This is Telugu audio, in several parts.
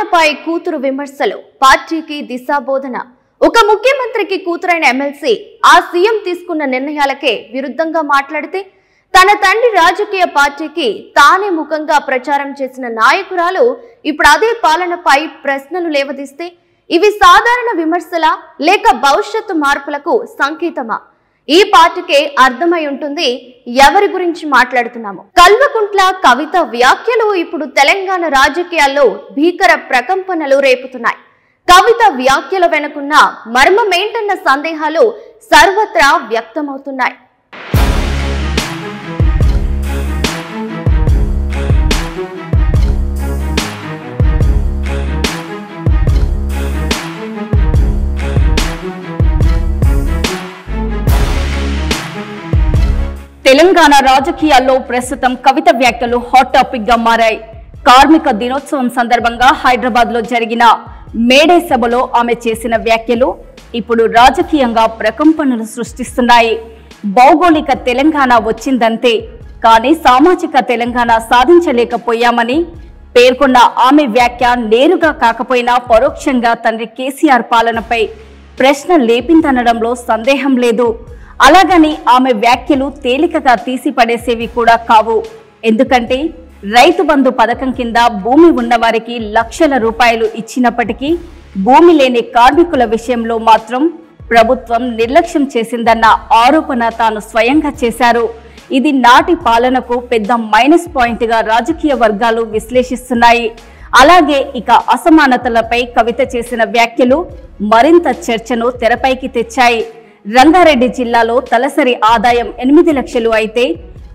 పాలనపై కూతురు విమర్శలు, పార్టీకి దిశాబోధన. ఒక ముఖ్యమంత్రికి కూతురైన ఎమ్మెల్సీ ఆ సీఎం తీసుకున్న నిర్ణయాలకే విరుద్ధంగా మాట్లాడితే, తన తండ్రి రాజకీయ పార్టీకి తానే ముఖంగా ప్రచారం చేసిన నాయకురాలు ఇప్పుడు అదే పాలనపై ప్రశ్నలు లేవదీస్తే, ఇవి సాధారణ విమర్శలా లేక భవిష్యత్తు మార్పులకు సంకేతమా? ఈ పార్టీకే అర్థమై ఉంటుంది ఎవరి గురించి మాట్లాడుతున్నాము. కల్వకుంట్ల కవిత వ్యాఖ్యలు ఇప్పుడు తెలంగాణ రాజకీయాల్లో భీకర ప్రకంపనలు రేపుతున్నాయి. కవిత వ్యాఖ్యల వెనుకున్న మర్మమేంటన్న సందేహాలు సర్వత్రా వ్యక్తమవుతున్నాయి. తెలంగాణ రాజకీయాల్లో ప్రస్తుతం కవిత వ్యాఖ్యలు హాట్ టాపిక్ గా మారాయి. కార్మిక దినోత్సవం సందర్భంగా హైదరాబాద్ లో జరిగిన మేడే సభలో ఆమె చేసిన వ్యాఖ్యలు ఇప్పుడు రాజకీయంగా ప్రకంపనలు సృష్టిస్తున్నాయి. భౌగోళిక తెలంగాణ వచ్చిందంతే, కానీ సామాజిక తెలంగాణ సాధించలేకపోయామని పేర్కొన్న ఆమె వ్యాఖ్య నేరుగా కాకపోయినా పరోక్షంగా తండ్రి కేసీఆర్ పాలనపై ప్రశ్న లేపిందనడంలో సందేహం లేదు. అలాగని ఆమె వ్యాఖ్యలు తేలికగా తీసిపడేసేవి కూడా కావు. ఎందుకంటే రైతు బంధు పథకం కింద భూమి ఉన్నవారికి లక్షల రూపాయలు ఇచ్చినప్పటికీ భూమి లేని కార్మికుల విషయంలో మాత్రం ప్రభుత్వం నిర్లక్ష్యం చేసిందన్న ఆరోపణ తాను స్వయంగా చేశారు. ఇది నాటి పాలనకు పెద్ద మైనస్ పాయింట్ గా రాజకీయ వర్గాలు విశ్లేషిస్తున్నాయి. అలాగే ఇక అసమానతలపై కవిత చేసిన వ్యాఖ్యలు మరింత చర్చను తెరపైకి తెచ్చాయి. రంగారెడ్డి జిల్లాలో తలసరి ఆదాయం 8 లక్షలు అయితే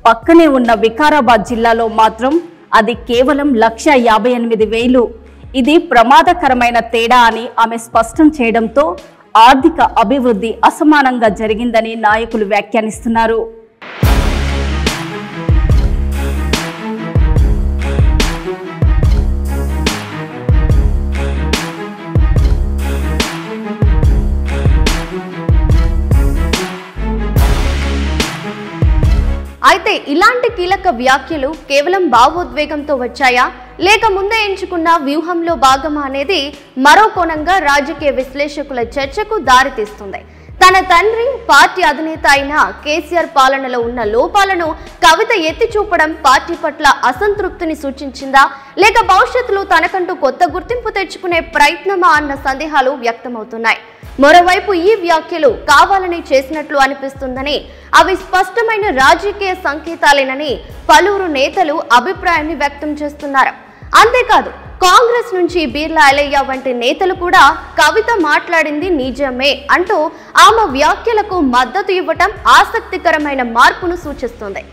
పక్కనే ఉన్న వికారాబాద్ జిల్లాలో మాత్రం అది కేవలం 1,58,000. ఇది ప్రమాదకరమైన తేడా అని ఆమె స్పష్టం చేయడంతో ఆర్థిక అభివృద్ధి అసమానంగా జరిగిందని నాయకులు వ్యాఖ్యానిస్తున్నారు. అయితే ఇలాంటి కీలక వ్యాఖ్యలు కేవలం భావోద్వేగంతో వచ్చాయా లేక ముందే ఎంచుకున్న వ్యూహంలో భాగమా అనేది మరో కోణంగా రాజకీయ విశ్లేషకుల చర్చకు దారితీస్తుంది. తన తండ్రి పార్టీ అధినేత అయిన కేసీఆర్ పాలనలో ఉన్న లోపాలను కవిత ఎత్తి చూపడం పార్టీ పట్ల అసంతృప్తిని సూచించిందా లేక భవిష్యత్తులో తనకంటూ కొత్త గుర్తింపు తెచ్చుకునే ప్రయత్నమా అన్న సందేహాలు వ్యక్తమవుతున్నాయి. మరోవైపు ఈ వ్యాఖ్యలు కావాలని చేసినట్లు అనిపిస్తుందని, అవి స్పష్టమైన రాజకీయ సంకేతాలేనని పలువురు నేతలు అభిప్రాయాన్ని వ్యక్తం చేస్తున్నారు. అంతేకాదు, కాంగ్రెస్ నుంచి బీర్లా ఐలయ్య వంటి నేతలు కూడా కవిత మాట్లాడింది నిజమే అంటూ ఆమె వ్యాఖ్యలకు మద్దతు ఇవ్వటం ఆసక్తికరమైన మార్పును సూచిస్తుంది.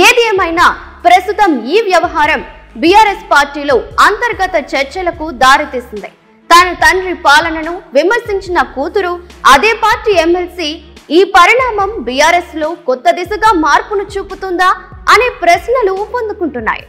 ఏది ఏమైనా ప్రస్తుతం ఈ వ్యవహారం బీఆర్ఎస్ పార్టీలో అంతర్గత చర్చలకు దారితీసింది. తన తండ్రి పాలనను విమర్శించిన కూతురు, అదే పార్టీ ఎమ్మెల్సీ, ఈ పరిణామం బీఆర్ఎస్ లో కొత్త దిశగా మార్పును చూపుతుందా అనే ప్రశ్నలు పొందుకుంటున్నాయి.